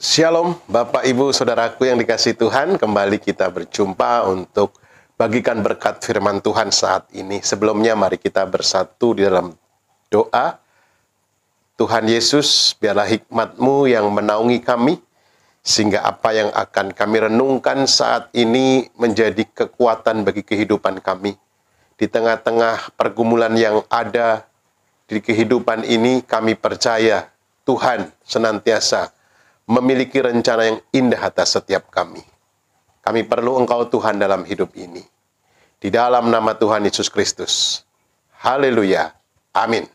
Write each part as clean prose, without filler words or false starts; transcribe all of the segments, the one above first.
Shalom, Bapak Ibu Saudaraku yang dikasihi Tuhan. Kembali kita berjumpa untuk bagikan berkat firman Tuhan saat ini. Sebelumnya mari kita bersatu di dalam doa. Tuhan Yesus, biarlah hikmat-Mu yang menaungi kami, sehingga apa yang akan kami renungkan saat ini menjadi kekuatan bagi kehidupan kami. Di tengah-tengah pergumulan yang ada di kehidupan ini, kami percaya Tuhan senantiasa memiliki rencana yang indah atas setiap kami. Kami perlu Engkau Tuhan dalam hidup ini. Di dalam nama Tuhan Yesus Kristus. Haleluya. Amin.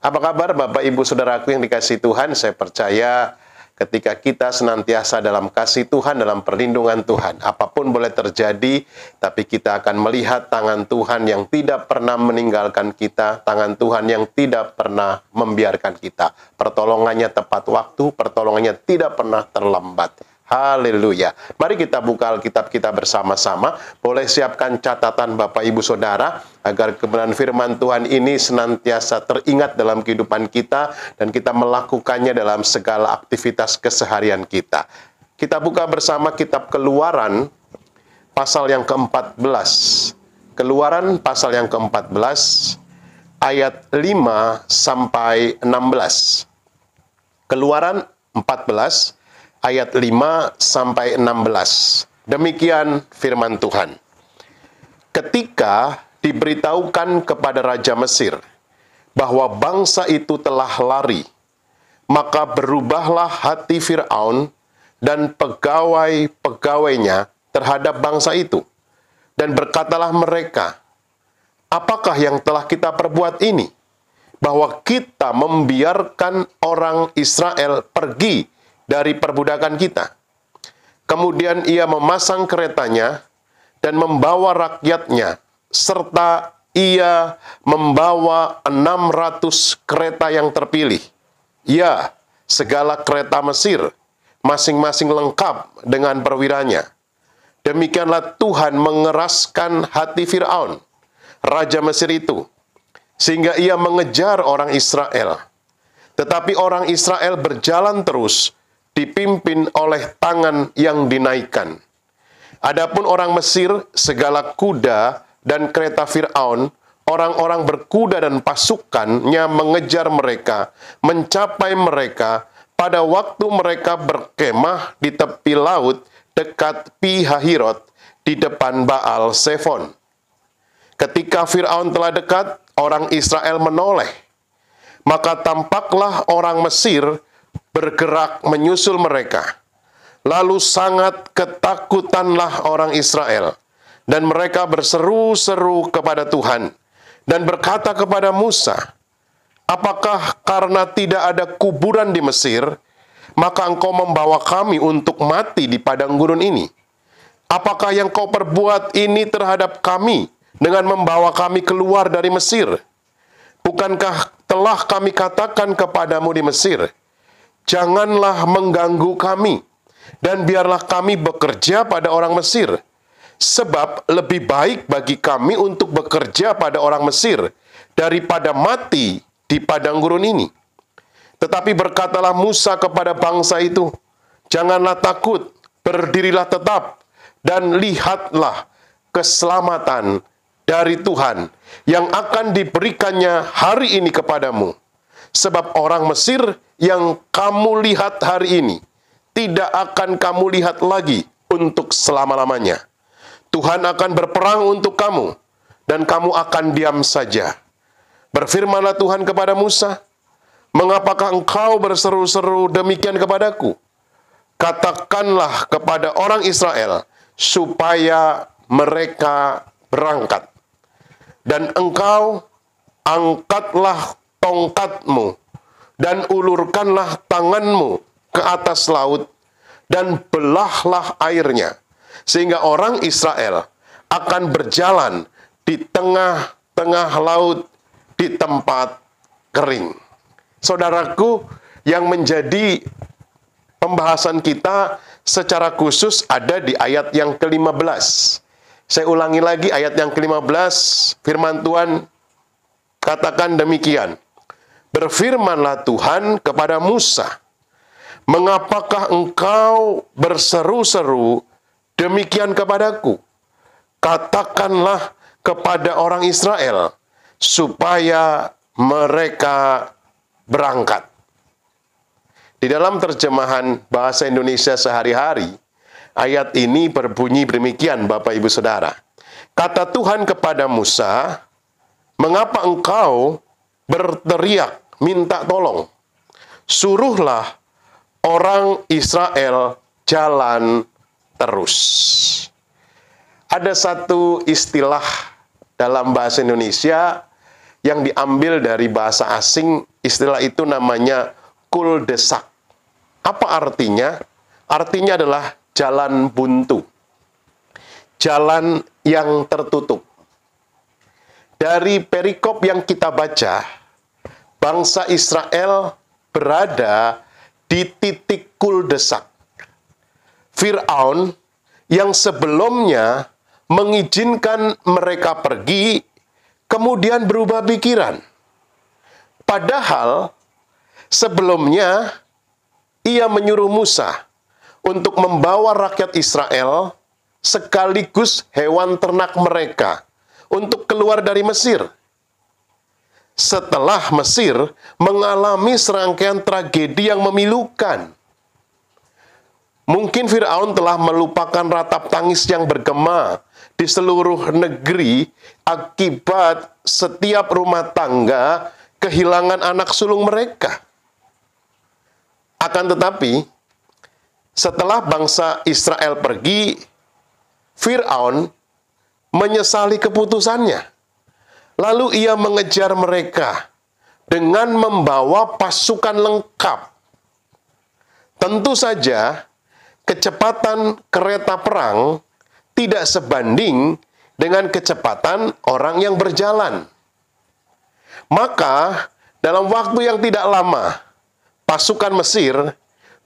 Apa kabar Bapak Ibu Saudaraku yang dikasihi Tuhan? Saya percaya ketika kita senantiasa dalam kasih Tuhan, dalam perlindungan Tuhan, apapun boleh terjadi, tapi kita akan melihat tangan Tuhan yang tidak pernah meninggalkan kita, tangan Tuhan yang tidak pernah membiarkan kita. Pertolongannya tepat waktu, pertolongannya tidak pernah terlambat. Haleluya. Mari kita buka Alkitab kita bersama-sama. Boleh siapkan catatan Bapak Ibu Saudara, agar kebenaran firman Tuhan ini senantiasa teringat dalam kehidupan kita, dan kita melakukannya dalam segala aktivitas keseharian kita. Kita buka bersama kitab Keluaran, pasal yang ke-14. Keluaran pasal yang ke-14, ayat 5 sampai 16. Keluaran 14, ayat 5 sampai 16. Demikian firman Tuhan. Ketika diberitahukan kepada Raja Mesir bahwa bangsa itu telah lari, maka berubahlah hati Fir'aun dan pegawai-pegawainya terhadap bangsa itu. Dan berkatalah mereka, apakah yang telah kita perbuat ini? Bahwa kita membiarkan orang Israel pergi dari perbudakan kita. Kemudian ia memasang keretanya dan membawa rakyatnya, serta ia membawa 600 kereta yang terpilih. Ya, segala kereta Mesir, masing-masing lengkap dengan perwiranya. Demikianlah Tuhan mengeraskan hati Fir'aun, Raja Mesir itu, sehingga ia mengejar orang Israel. Tetapi orang Israel berjalan terus, dipimpin oleh tangan yang dinaikkan. Adapun orang Mesir, segala kuda dan kereta Fir'aun, orang-orang berkuda dan pasukannya mengejar mereka, mencapai mereka pada waktu mereka berkemah di tepi laut dekat Pi Hahirot di depan Baal Zephon. Ketika Fir'aun telah dekat, orang Israel menoleh. Maka tampaklah orang Mesir bergerak menyusul mereka. Lalu sangat ketakutanlah orang Israel, dan mereka berseru-seru kepada Tuhan, dan berkata kepada Musa, apakah karena tidak ada kuburan di Mesir, maka engkau membawa kami untuk mati di padang gurun ini? Apakah yang kau perbuat ini terhadap kami dengan membawa kami keluar dari Mesir? Bukankah telah kami katakan kepadamu di Mesir, janganlah mengganggu kami, dan biarlah kami bekerja pada orang Mesir. Sebab lebih baik bagi kami untuk bekerja pada orang Mesir daripada mati di padang gurun ini. Tetapi berkatalah Musa kepada bangsa itu, janganlah takut, berdirilah tetap, dan lihatlah keselamatan dari Tuhan yang akan diberikannya hari ini kepadamu. Sebab orang Mesir yang kamu lihat hari ini, tidak akan kamu lihat lagi untuk selama-lamanya. Tuhan akan berperang untuk kamu, dan kamu akan diam saja. Berfirmanlah Tuhan kepada Musa, mengapakah engkau berseru-seru demikian kepadaku? Katakanlah kepada orang Israel, supaya mereka berangkat. Dan engkau angkatlah tongkatmu, dan ulurkanlah tanganmu ke atas laut, dan belahlah airnya, sehingga orang Israel akan berjalan di tengah-tengah laut di tempat kering. Saudaraku, yang menjadi pembahasan kita secara khusus ada di ayat yang ke-15. Saya ulangi lagi ayat yang ke-15, firman Tuhan katakan demikian. Berfirmanlah Tuhan kepada Musa, Mengapakah engkau berseru-seru demikian kepadaku? Katakanlah kepada orang Israel supaya mereka berangkat. Di dalam terjemahan bahasa Indonesia sehari-hari, ayat ini berbunyi demikian, Bapak Ibu Saudara. Kata Tuhan kepada Musa, mengapa engkau berteriak minta tolong? Suruhlah orang Israel jalan terus. Ada satu istilah dalam bahasa Indonesia yang diambil dari bahasa asing, istilah itu namanya kul-de-sak. Apa artinya? Artinya adalah jalan buntu. Jalan yang tertutup. Dari perikop yang kita baca, bangsa Israel berada di titik kul-de-sak. Fir'aun yang sebelumnya mengizinkan mereka pergi, kemudian berubah pikiran. Padahal sebelumnya ia menyuruh Musa untuk membawa rakyat Israel sekaligus hewan ternak mereka untuk keluar dari Mesir. Setelah Mesir mengalami serangkaian tragedi yang memilukan. Mungkin Fir'aun telah melupakan ratap tangis yang bergema di seluruh negeri akibat setiap rumah tangga kehilangan anak sulung mereka. Akan tetapi, setelah bangsa Israel pergi, Fir'aun menyesali keputusannya. Lalu ia mengejar mereka dengan membawa pasukan lengkap. Tentu saja, kecepatan kereta perang tidak sebanding dengan kecepatan orang yang berjalan. Maka, dalam waktu yang tidak lama, pasukan Mesir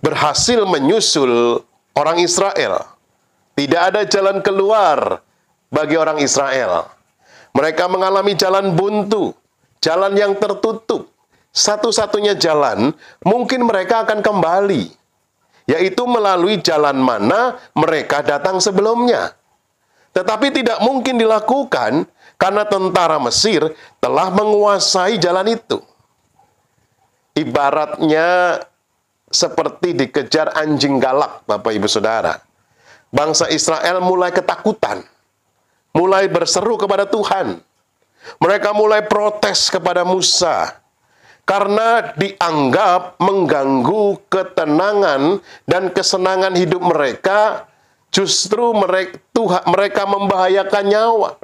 berhasil menyusul orang Israel. Tidak ada jalan keluar bagi orang Israel. Mereka mengalami jalan buntu, jalan yang tertutup. Satu-satunya jalan, mungkin mereka akan kembali, yaitu melalui jalan mana mereka datang sebelumnya. Tetapi tidak mungkin dilakukan karena tentara Mesir telah menguasai jalan itu. Ibaratnya seperti dikejar anjing galak, Bapak Ibu Saudara. Bangsa Israel mulai ketakutan, mulai berseru kepada Tuhan. Mereka mulai protes kepada Musa karena dianggap mengganggu ketenangan dan kesenangan hidup mereka. Justru mereka membahayakan nyawa.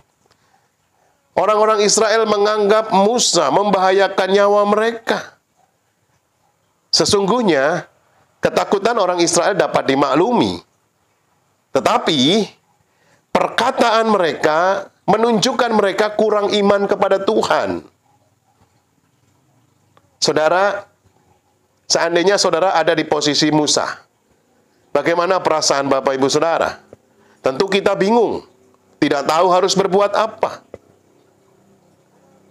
Orang-orang Israel menganggap Musa membahayakan nyawa mereka. Sesungguhnya, ketakutan orang Israel dapat dimaklumi. Tetapi, perkataan mereka menunjukkan mereka kurang iman kepada Tuhan. Saudara, seandainya saudara ada di posisi Musa, bagaimana perasaan Bapak Ibu Saudara? Tentu kita bingung, tidak tahu harus berbuat apa.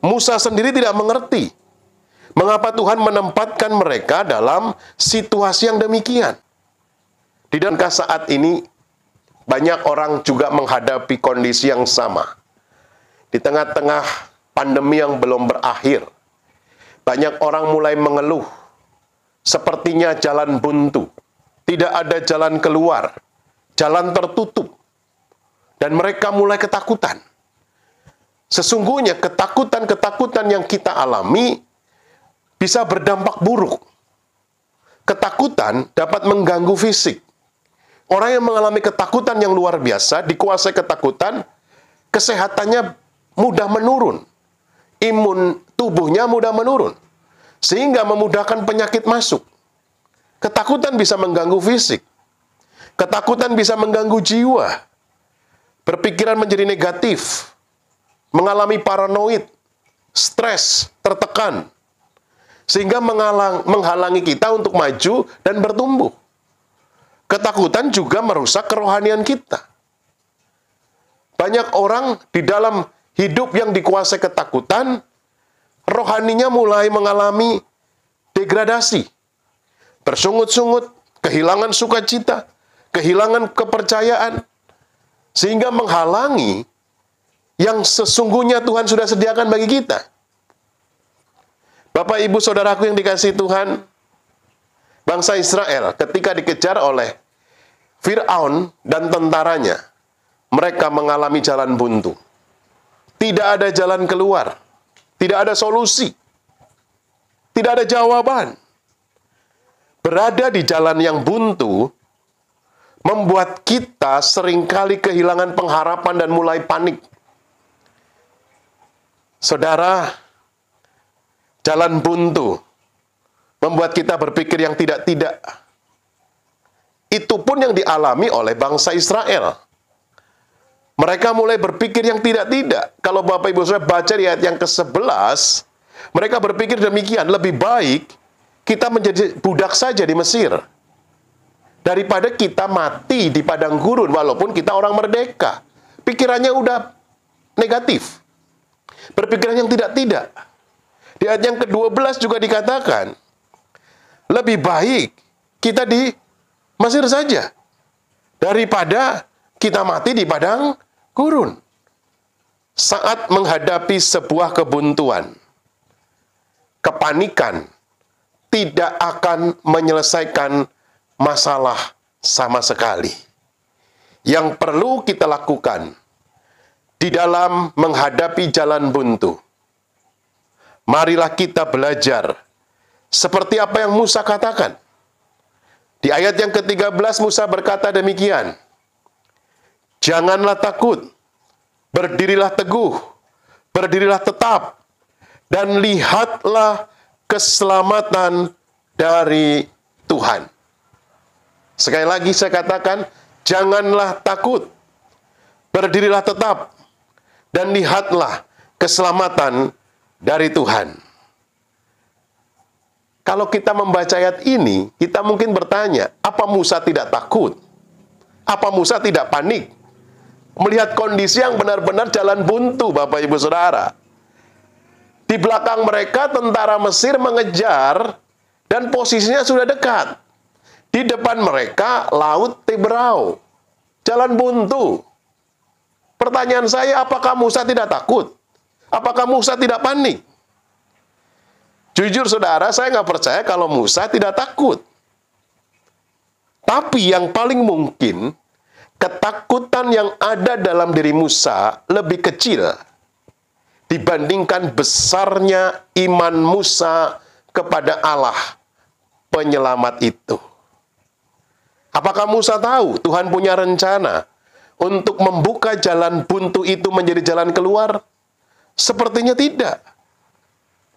Musa sendiri tidak mengerti mengapa Tuhan menempatkan mereka dalam situasi yang demikian. Di dalam saat ini, banyak orang juga menghadapi kondisi yang sama. Di tengah-tengah pandemi yang belum berakhir, banyak orang mulai mengeluh, sepertinya jalan buntu. Tidak ada jalan keluar, jalan tertutup, dan mereka mulai ketakutan. Sesungguhnya ketakutan-ketakutan yang kita alami bisa berdampak buruk. Ketakutan dapat mengganggu fisik. Orang yang mengalami ketakutan yang luar biasa, dikuasai ketakutan, kesehatannya mudah menurun. Imun tubuhnya mudah menurun, sehingga memudahkan penyakit masuk. Ketakutan bisa mengganggu fisik. Ketakutan bisa mengganggu jiwa. Berpikiran menjadi negatif. Mengalami paranoid, stres, tertekan. Sehingga menghalangi kita untuk maju dan bertumbuh. Ketakutan juga merusak kerohanian kita. Banyak orang di dalam hidup yang dikuasai ketakutan, rohaninya mulai mengalami degradasi. bersungut-sungut, kehilangan sukacita, kehilangan kepercayaan, sehingga menghalangi yang sesungguhnya Tuhan sudah sediakan bagi kita. Bapak, Ibu, Saudaraku yang dikasihi Tuhan, bangsa Israel ketika dikejar oleh Fir'aun dan tentaranya, mereka mengalami jalan buntu. Tidak ada jalan keluar, tidak ada solusi, tidak ada jawaban. Berada di jalan yang buntu membuat kita seringkali kehilangan pengharapan dan mulai panik. Saudara, jalan buntu membuat kita berpikir yang tidak-tidak. Itu pun yang dialami oleh bangsa Israel. Mereka mulai berpikir yang tidak-tidak. Kalau Bapak Ibu Saudara baca di ayat yang ke-11, mereka berpikir demikian, lebih baik kita menjadi budak saja di Mesir daripada kita mati di padang gurun walaupun kita orang merdeka. Pikirannya udah negatif. Berpikiran yang tidak-tidak. Di ayat yang ke-12 juga dikatakan, lebih baik kita di Mesir saja daripada kita mati di padang gurun. Saat menghadapi sebuah kebuntuan, kepanikan tidak akan menyelesaikan masalah sama sekali. Yang perlu kita lakukan di dalam menghadapi jalan buntu, marilah kita belajar seperti apa yang Musa katakan. Di ayat yang ke-13 Musa berkata demikian, janganlah takut, berdirilah teguh, berdirilah tetap, dan lihatlah keselamatan dari Tuhan. Sekali lagi saya katakan, janganlah takut, berdirilah tetap, dan lihatlah keselamatan dari Tuhan. Kalau kita membaca ayat ini, kita mungkin bertanya, apa Musa tidak takut? Apa Musa tidak panik? Melihat kondisi yang benar-benar jalan buntu, Bapak Ibu Saudara. Di belakang mereka tentara Mesir mengejar dan posisinya sudah dekat. Di depan mereka Laut Tiberau, jalan buntu. Pertanyaan saya, apakah Musa tidak takut? Apakah Musa tidak panik? Jujur saudara, saya nggak percaya kalau Musa tidak takut. Tapi yang paling mungkin, ketakutan yang ada dalam diri Musa lebih kecil dibandingkan besarnya iman Musa kepada Allah penyelamat itu. Apakah Musa tahu Tuhan punya rencana untuk membuka jalan buntu itu menjadi jalan keluar? Sepertinya tidak.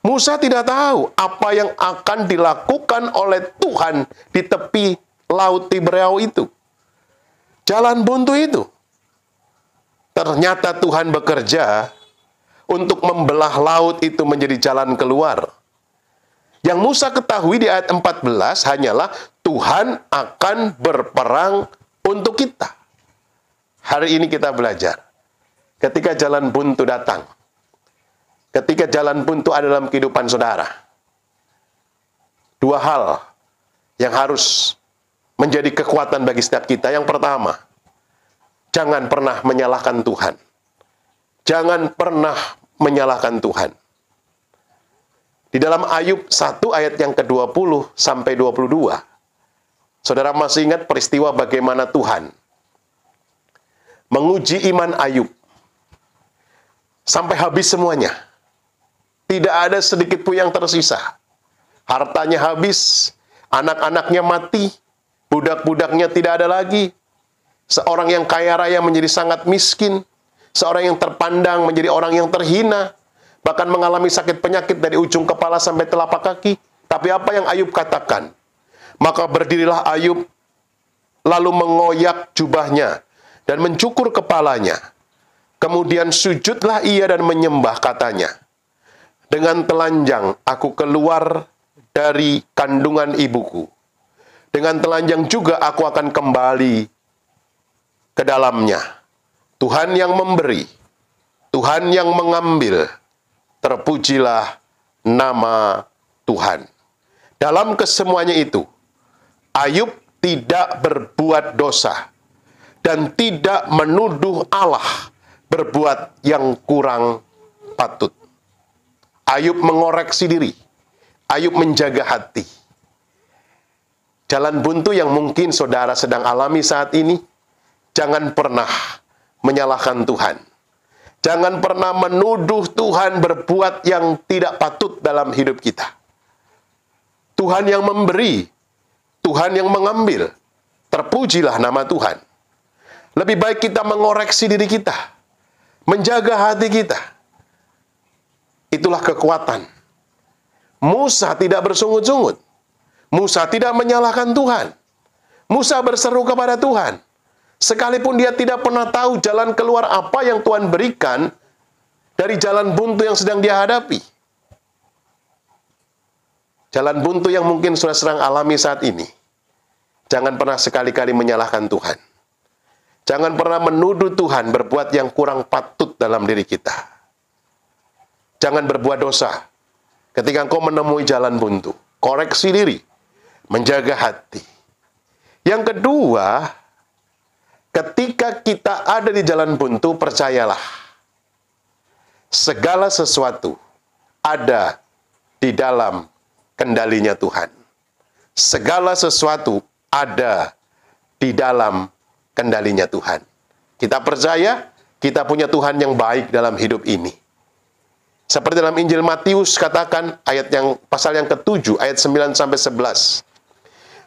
Musa tidak tahu apa yang akan dilakukan oleh Tuhan di tepi Laut Tiberau itu. Jalan buntu itu. Ternyata Tuhan bekerja untuk membelah laut itu menjadi jalan keluar. Yang Musa ketahui di ayat 14 hanyalah Tuhan akan berperang untuk kita. Hari ini kita belajar. Ketika jalan buntu datang, ketika jalan buntu ada dalam kehidupan saudara, dua hal yang harus menjadi kekuatan bagi setiap kita. Yang pertama, jangan pernah menyalahkan Tuhan. Jangan pernah menyalahkan Tuhan. Di dalam Ayub 1 ayat yang ke-20 sampai 22, saudara masih ingat peristiwa bagaimana Tuhan menguji iman Ayub sampai habis semuanya. Tidak ada sedikit pun yang tersisa. Hartanya habis, anak-anaknya mati, budak-budaknya tidak ada lagi. Seorang yang kaya raya menjadi sangat miskin. Seorang yang terpandang menjadi orang yang terhina. Bahkan mengalami sakit penyakit dari ujung kepala sampai telapak kaki. Tapi apa yang Ayub katakan? Maka berdirilah Ayub, lalu mengoyak jubahnya dan mencukur kepalanya. Kemudian sujudlah ia dan menyembah, katanya, dengan telanjang aku keluar dari kandungan ibuku. Dengan telanjang juga aku akan kembali ke dalamnya. Tuhan yang memberi, Tuhan yang mengambil, terpujilah nama Tuhan. Dalam kesemuanya itu, Ayub tidak berbuat dosa dan tidak menuduh Allah berbuat yang kurang patut. Ayub mengoreksi diri. Ayub menjaga hati. Jalan buntu yang mungkin saudara sedang alami saat ini, jangan pernah menyalahkan Tuhan. Jangan pernah menuduh Tuhan berbuat yang tidak patut dalam hidup kita. Tuhan yang memberi, Tuhan yang mengambil. Terpujilah nama Tuhan. Lebih baik kita mengoreksi diri kita, menjaga hati kita. Itulah kekuatan. Musa tidak bersungut-sungut. Musa tidak menyalahkan Tuhan. Musa berseru kepada Tuhan. Sekalipun dia tidak pernah tahu jalan keluar apa yang Tuhan berikan dari jalan buntu yang sedang dia hadapi. Jalan buntu yang mungkin sudah sedang alami saat ini. Jangan pernah sekali-kali menyalahkan Tuhan. Jangan pernah menuduh Tuhan berbuat yang kurang patut dalam diri kita. Jangan berbuat dosa ketika engkau menemui jalan buntu. Koreksi diri, menjaga hati. Yang kedua, ketika kita ada di jalan buntu, percayalah, segala sesuatu ada di dalam kendalinya Tuhan. Segala sesuatu ada di dalam kendalinya Tuhan. Kita percaya, kita punya Tuhan yang baik dalam hidup ini. Seperti dalam Injil Matius katakan, pasal yang ke-7, ayat 9-11.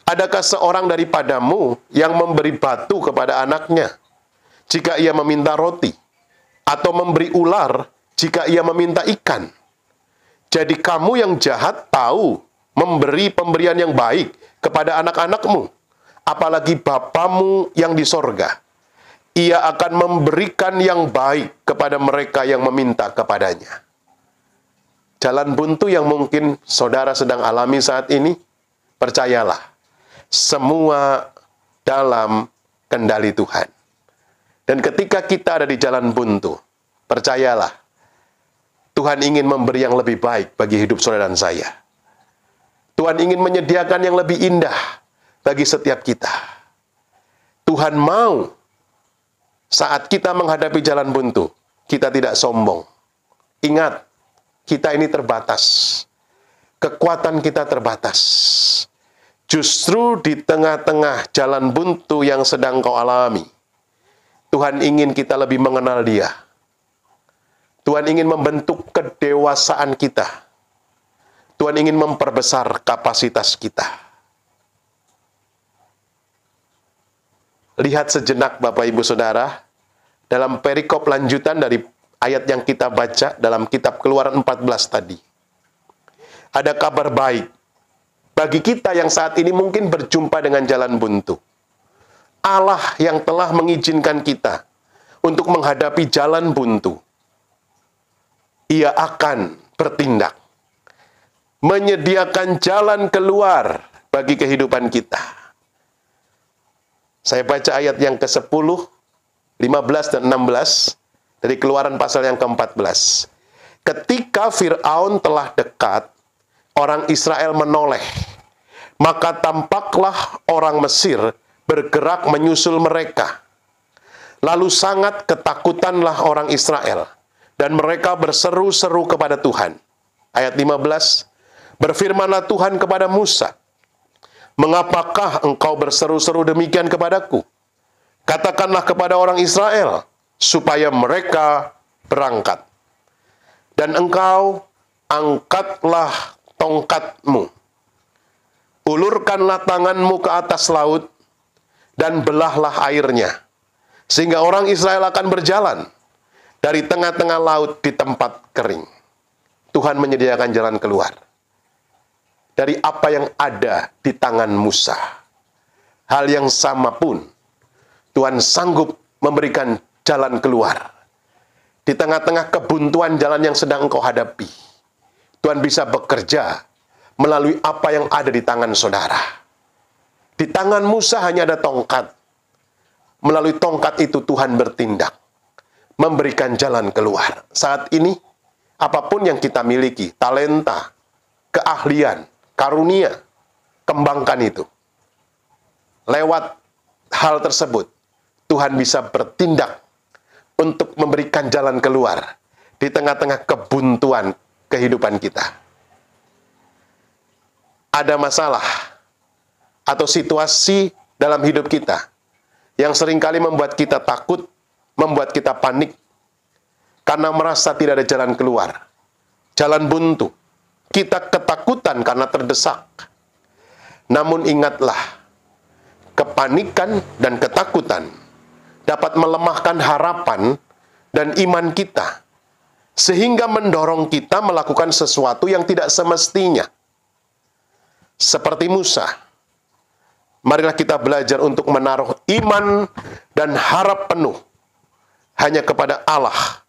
Adakah seorang daripadamu yang memberi batu kepada anaknya jika ia meminta roti, atau memberi ular jika ia meminta ikan? Jadi kamu yang jahat tahu memberi pemberian yang baik kepada anak-anakmu, apalagi Bapamu yang di sorga. Ia akan memberikan yang baik kepada mereka yang meminta kepadanya. Jalan buntu yang mungkin saudara sedang alami saat ini, percayalah, semua dalam kendali Tuhan. Dan ketika kita ada di jalan buntu, percayalah, Tuhan ingin memberi yang lebih baik bagi hidup saudara dan saya. Tuhan ingin menyediakan yang lebih indah bagi setiap kita. Tuhan mau saat kita menghadapi jalan buntu, kita tidak sombong. Ingat, kita ini terbatas. Kekuatan kita terbatas. Justru di tengah-tengah jalan buntu yang sedang kau alami, Tuhan ingin kita lebih mengenal Dia. Tuhan ingin membentuk kedewasaan kita. Tuhan ingin memperbesar kapasitas kita. Lihat sejenak Bapak Ibu Saudara, dalam perikop lanjutan dari ayat yang kita baca dalam kitab Keluaran 14 tadi. Ada kabar baik bagi kita yang saat ini mungkin berjumpa dengan jalan buntu. Allah yang telah mengizinkan kita untuk menghadapi jalan buntu, Ia akan bertindak, menyediakan jalan keluar bagi kehidupan kita. Saya baca ayat yang ke-10, 15 dan 16 dari Keluaran pasal yang ke-14. Ketika Fir'aun telah dekat, orang Israel menoleh, maka tampaklah orang Mesir bergerak menyusul mereka. Lalu sangat ketakutanlah orang Israel, dan mereka berseru-seru kepada Tuhan. Ayat 15, berfirmanlah Tuhan kepada Musa, mengapakah engkau berseru-seru demikian kepadaku? Katakanlah kepada orang Israel, supaya mereka berangkat. Dan engkau angkatlah tongkatmu, ulurkanlah tanganmu ke atas laut, dan belahlah airnya, sehingga orang Israel akan berjalan dari tengah-tengah laut di tempat kering. Tuhan menyediakan jalan keluar dari apa yang ada di tangan Musa. Hal yang sama pun, Tuhan sanggup memberikan jalan keluar di tengah-tengah kebuntuan jalan yang sedang engkau hadapi. Tuhan bisa bekerja melalui apa yang ada di tangan saudara. Di tangan Musa hanya ada tongkat. Melalui tongkat itu Tuhan bertindak, memberikan jalan keluar. Saat ini, apapun yang kita miliki, talenta, keahlian, karunia, kembangkan itu. lewat hal tersebut, Tuhan bisa bertindak untuk memberikan jalan keluar di tengah-tengah kebuntuan kehidupan kita. Ada masalah atau situasi dalam hidup kita yang seringkali membuat kita takut, membuat kita panik, karena merasa tidak ada jalan keluar. Jalan buntu. Kita ketakutan karena terdesak. Namun ingatlah, kepanikan dan ketakutan dapat melemahkan harapan dan iman kita, sehingga mendorong kita melakukan sesuatu yang tidak semestinya. Seperti Musa, marilah kita belajar untuk menaruh iman dan harap penuh hanya kepada Allah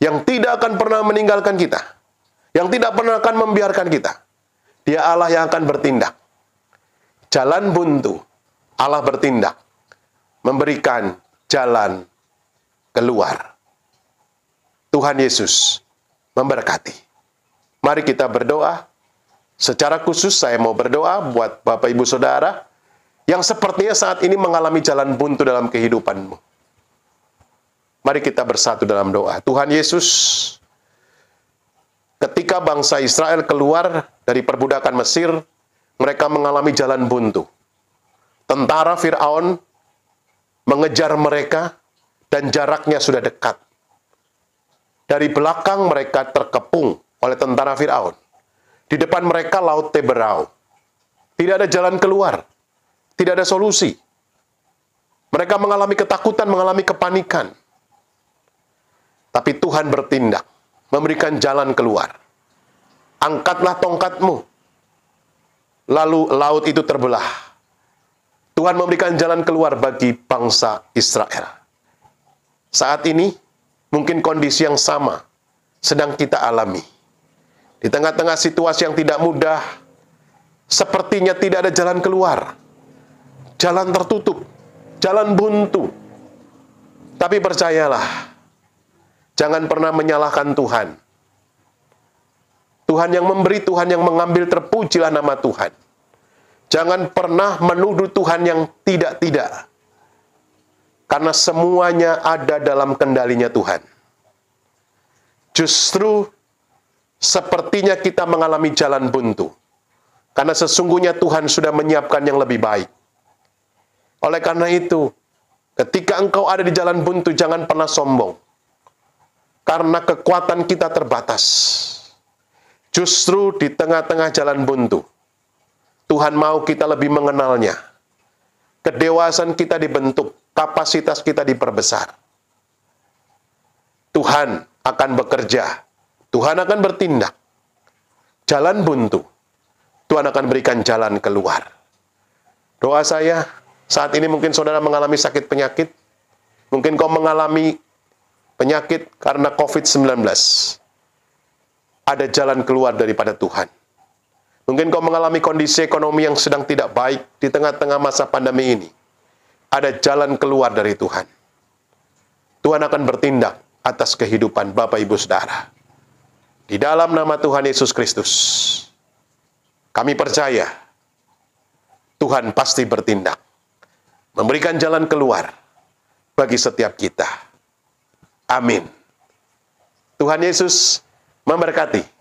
yang tidak akan pernah meninggalkan kita, yang tidak pernah akan membiarkan kita. Dia Allah yang akan bertindak. Jalan buntu, Allah bertindak, memberikan jalan keluar. Tuhan Yesus memberkati. Mari kita berdoa. Secara khusus saya mau berdoa buat Bapak Ibu Saudara yang sepertinya saat ini mengalami jalan buntu dalam kehidupanmu. Mari kita bersatu dalam doa. Tuhan Yesus, ketika bangsa Israel keluar dari perbudakan Mesir, mereka mengalami jalan buntu. Tentara Firaun mengejar mereka dan jaraknya sudah dekat. Dari belakang mereka terkepung oleh tentara Firaun. Di depan mereka laut Teberau. Tidak ada jalan keluar. Tidak ada solusi. Mereka mengalami ketakutan, mengalami kepanikan. Tapi Tuhan bertindak, memberikan jalan keluar. Angkatlah tongkatmu. Lalu laut itu terbelah. Tuhan memberikan jalan keluar bagi bangsa Israel. Saat ini, mungkin kondisi yang sama sedang kita alami. Di tengah-tengah situasi yang tidak mudah, sepertinya tidak ada jalan keluar. Jalan tertutup, jalan buntu. Tapi percayalah, jangan pernah menyalahkan Tuhan. Tuhan yang memberi, Tuhan yang mengambil, terpujilah nama Tuhan. Jangan pernah menuduh Tuhan yang tidak-tidak. Karena semuanya ada dalam kendalinya Tuhan. Justru sepertinya kita mengalami jalan buntu. Karena sesungguhnya Tuhan sudah menyiapkan yang lebih baik. Oleh karena itu, ketika engkau ada di jalan buntu, jangan pernah sombong. Karena kekuatan kita terbatas. Justru di tengah-tengah jalan buntu, Tuhan mau kita lebih mengenalnya. Kedewasaan kita dibentuk, kapasitas kita diperbesar. Tuhan akan bekerja. Tuhan akan bertindak. Jalan buntu, Tuhan akan berikan jalan keluar. Doa saya, saat ini mungkin saudara mengalami sakit penyakit. Mungkin kau mengalami penyakit karena COVID-19. Ada jalan keluar daripada Tuhan. Mungkin kau mengalami kondisi ekonomi yang sedang tidak baik di tengah-tengah masa pandemi ini. Ada jalan keluar dari Tuhan. Tuhan akan bertindak atas kehidupan Bapak Ibu Saudara. Di dalam nama Tuhan Yesus Kristus, kami percaya Tuhan pasti bertindak, memberikan jalan keluar bagi setiap kita. Amin. Tuhan Yesus memberkati.